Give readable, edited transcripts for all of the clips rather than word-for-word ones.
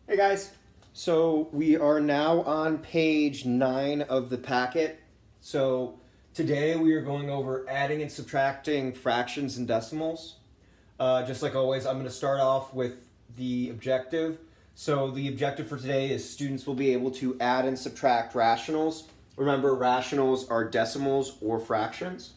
Hey guys, so we are now on page 9 of the packet. So today we are going over adding and subtracting fractions and decimals. Just like always, I'm going to start off with the objective. So the objective for today is students will be able to add and subtract rationals. Remember, rationals are decimals or fractions.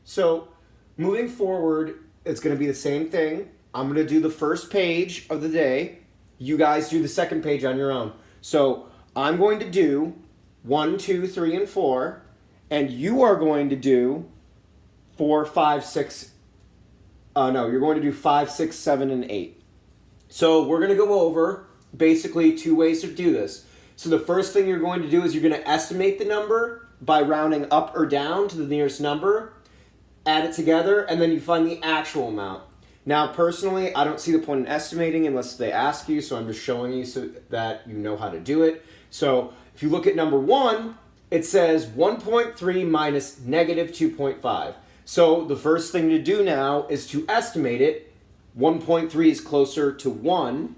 So moving forward, it's going to be the same thing. I'm going to do the first page of the day. You guys do the second page on your own. So I'm going to do 1, 2, 3, and 4, and you are going to do 4, 5, 6. No, you're going to do 5, 6, 7, and 8. So we're going to go over basically two ways to do this. So the first thing you're going to do is you're going to estimate the number by rounding up or down to the nearest number, add it together, and then you find the actual amount. Now, personally, I don't see the point in estimating unless they ask you, so I'm just showing you so that you know how to do it. So if you look at number 1, it says 1.3 minus negative 2.5. So the first thing to do now is to estimate it. 1.3 is closer to 1.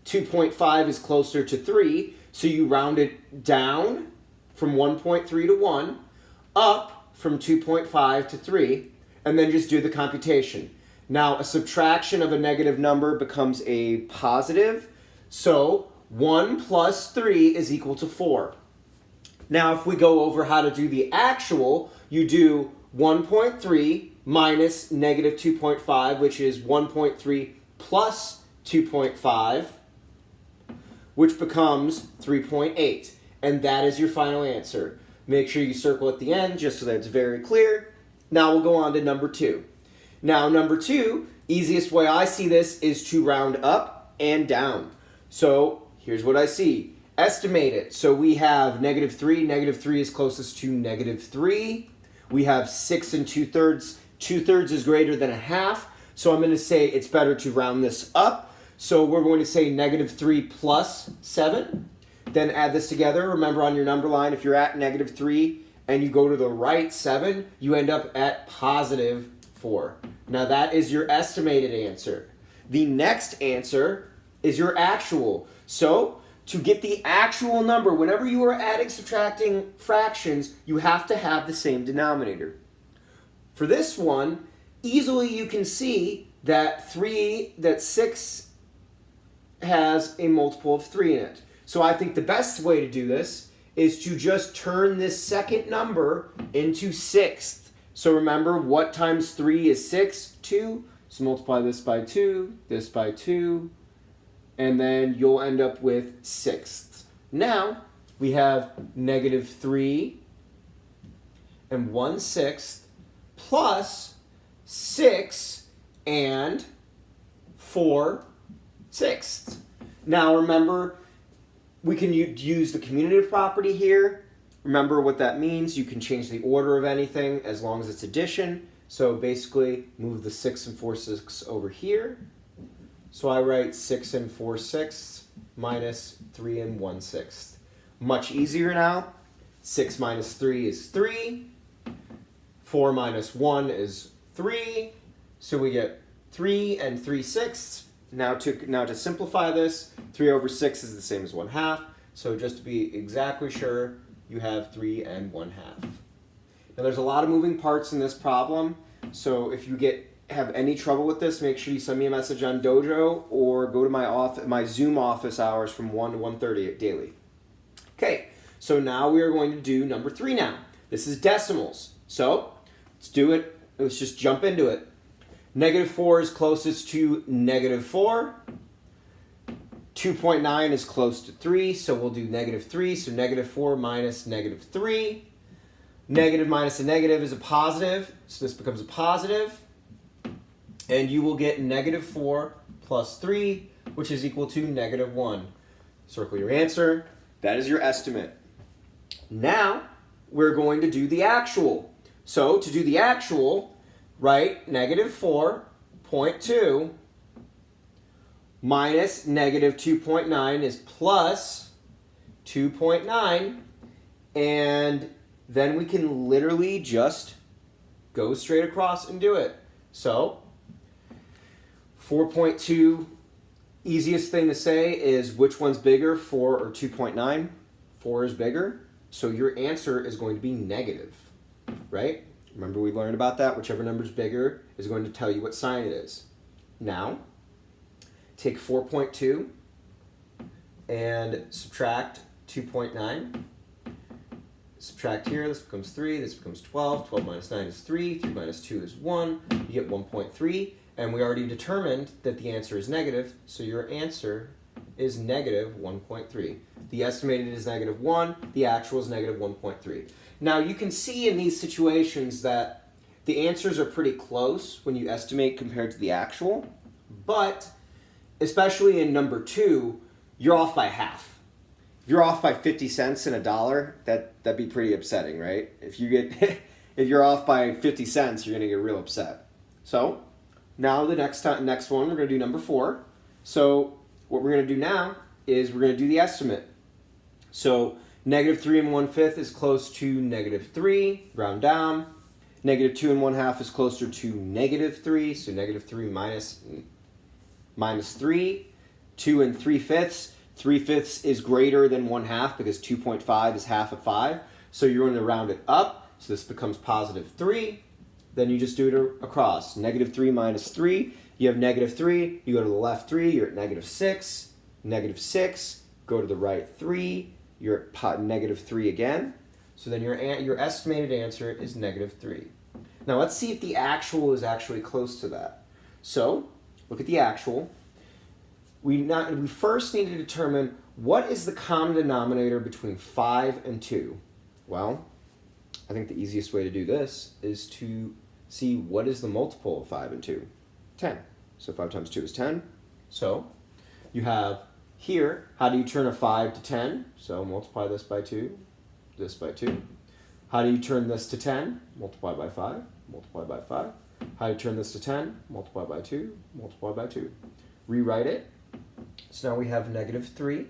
2.5 is closer to 3. So you round it down from 1.3 to 1, up from 2.5 to 3, and then just do the computation. Now, a subtraction of a negative number becomes a positive. So 1 plus 3 is equal to 4. Now, if we go over how to do the actual, you do 1.3 minus negative 2.5, which is 1.3 plus 2.5, which becomes 3.8. And that is your final answer. Make sure you circle at the end just so that it's very clear. Now we'll go on to number 2. Now, number 2, easiest way I see this is to round up and down. So here's what I see. Estimate it. So we have negative 3. Negative 3 is closest to negative 3. We have 6 and 2/3. 2/3 is greater than a half. So I'm going to say it's better to round this up. So we're going to say negative 3 plus 7. Then add this together. Remember, on your number line, if you're at negative 3 and you go to the right 7, you end up at positive 4. Now that is your estimated answer. The next answer is your actual. So to get the actual number, whenever you are adding, subtracting fractions, you have to have the same denominator. For this one, easily you can see that 6 has a multiple of 3 in it. So I think the best way to do this is to just turn this second number into sixth. So remember, what times 3 is 6? 2. So multiply this by 2, this by 2, and then you'll end up with sixths. Now, we have negative 3 and 1/6 plus 6 and 4/6. Now remember, we can use the commutative property here. Remember what that means. You can change the order of anything as long as it's addition. So basically, move the 6 and 4/6 over here. So I write 6 and 4/6 minus 3 and 1/6. Much easier now. 6 minus 3 is 3. 4 minus 1 is 3. So we get 3 and 3/6. Now to simplify this, 3 over 6 is the same as 1/2. So just to be exactly sure, you have 3 and 1/2. Now there's a lot of moving parts in this problem. So if you have any trouble with this, make sure you send me a message on Dojo or go to my Zoom office hours from 1 to 1:30 daily. Okay, so now we are going to do number 3 now. This is decimals. So let's do it. Let's just jump into it. Negative 4 is closest to negative 4. 2.9 is close to 3, so we'll do negative 3. So negative 4 minus negative 3. Negative minus a negative is a positive, so this becomes a positive. And you will get negative 4 plus 3, which is equal to negative 1. Circle your answer. That is your estimate. Now, we're going to do the actual. So to do the actual, write negative 4.2 minus negative 2.9 is plus 2.9, and then we can literally just go straight across and do it. So 4.2 Easiest thing to say is which one's bigger, 4 or 2.9? 4 is bigger, so your answer is going to be negative, right? Remember we learned about that? Whichever number is bigger is going to tell you what sign it is. Now, take 4.2 and subtract 2.9. Subtract here, this becomes 3, this becomes 12. 12 minus 9 is 3, 3 minus 2 is 1. You get 1.3, and we already determined that the answer is negative, so your answer is negative 1.3. The estimated is negative 1, the actual is negative 1.3. Now you can see in these situations that the answers are pretty close when you estimate compared to the actual, but especially in number 2, you're off by half. If you're off by 50 cents and $1, that'd be pretty upsetting, right? If you're off by 50 cents, you're gonna get real upset. So now the next one, we're gonna do number 4. So what we're gonna do now is we're gonna do the estimate. So negative 3 1/5 is close to negative 3, round down. Negative 2 1/2 is closer to negative 3, so negative 3 minus 3. 2 3/5. 3/5 is greater than 1/2 because 2.5 is half of 5. So you're going to round it up. So this becomes positive 3. Then you just do it across. Negative 3 minus 3. You have negative 3. You go to the left 3. You're at negative 6. Negative 6. Go to the right 3. You're at negative 3 again. So then your estimated answer is negative 3. Now let's see if the actual is actually close to that. So look at the actual. We first need to determine what is the common denominator between 5 and 2. Well, I think the easiest way to do this is to see what is the multiple of 5 and 2. 10. So 5 times 2 is 10. So you have here, how do you turn a 5 to 10? So multiply this by 2, this by 2. How do you turn this to 10? Multiply by 5, multiply by 5. How do you turn this to 10? Multiply by 2, multiply by 2. Rewrite it. So now we have negative 3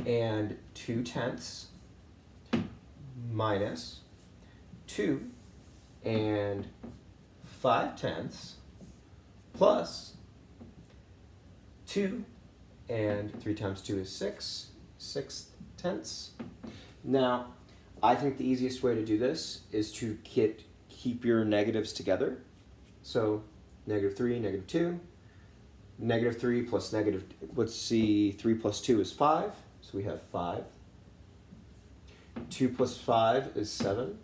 and 2/10 minus 2 and 5/10 plus 2 and 3 times 2 is 6, 6/10. Now, I think the easiest way to do this is to keep your negatives together. So negative 3, negative 2. Negative 3 plus negative, let's see, 3 plus 2 is 5, so we have 5. 2 plus 5 is 7,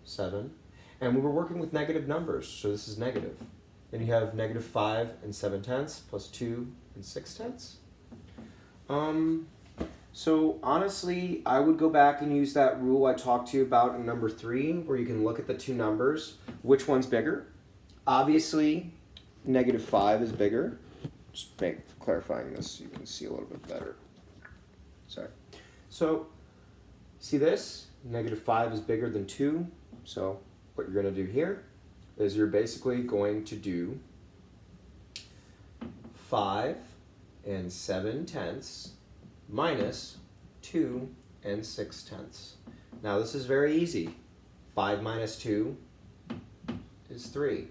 7. And we were working with negative numbers, so this is negative. Then you have negative 5 and 7/10 plus 2 and 6/10. So honestly, I would go back and use that rule I talked to you about in number 3, where you can look at the two numbers, which one's bigger. Obviously, negative 5 is bigger. Just clarifying this so you can see a little bit better. Sorry. So, see this? Negative 5 is bigger than 2. So, what you're going to do here is you're basically going to do 5 and 7/10 minus 2 and 6/10. Now, this is very easy. 5 minus 2 is 3.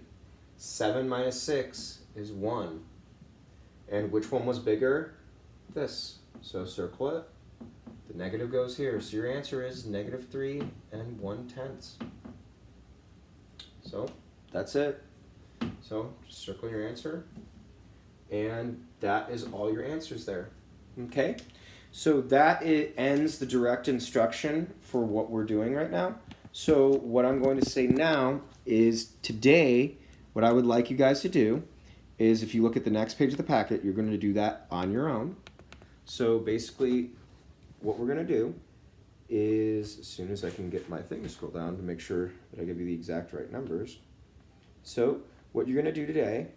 7 minus 6 is 1. And which one was bigger? This. So circle it. The negative goes here. So your answer is negative 3 and 1/10. So that's it. So just circle your answer. And that is all your answers there. Okay? So that ends the direct instruction for what we're doing right now. So what I'm going to say now is today, what I would like you guys to do is if you look at the next page of the packet, you're going to do that on your own. So basically, what we're going to do is, as soon as I can get my thing to scroll down to make sure that I give you the exact right numbers. So what you're going to do today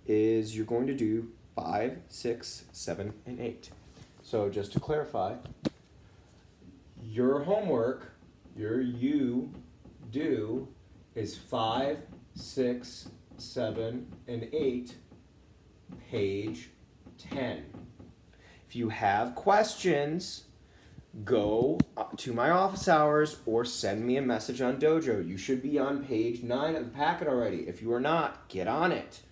is you're going to do 5, 6, 7, and 8. So just to clarify, your homework, you do is 5, 6, 7, and 8, page 10. If you have questions, go to my office hours or send me a message on Dojo. You should be on page 9 of the packet already. If you are not, get on it.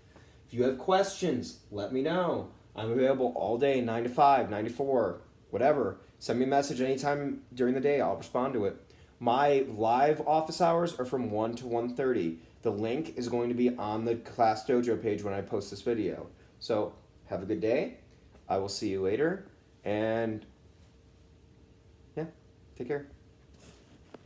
If you have questions, let me know. I'm available all day, 9 to 5, 9 to 4, whatever. Send me a message anytime during the day. I'll respond to it. My live office hours are from 1 to 1:30. The link is going to be on the Class Dojo page when I post this video. So have a good day. I will see you later. And yeah, take care.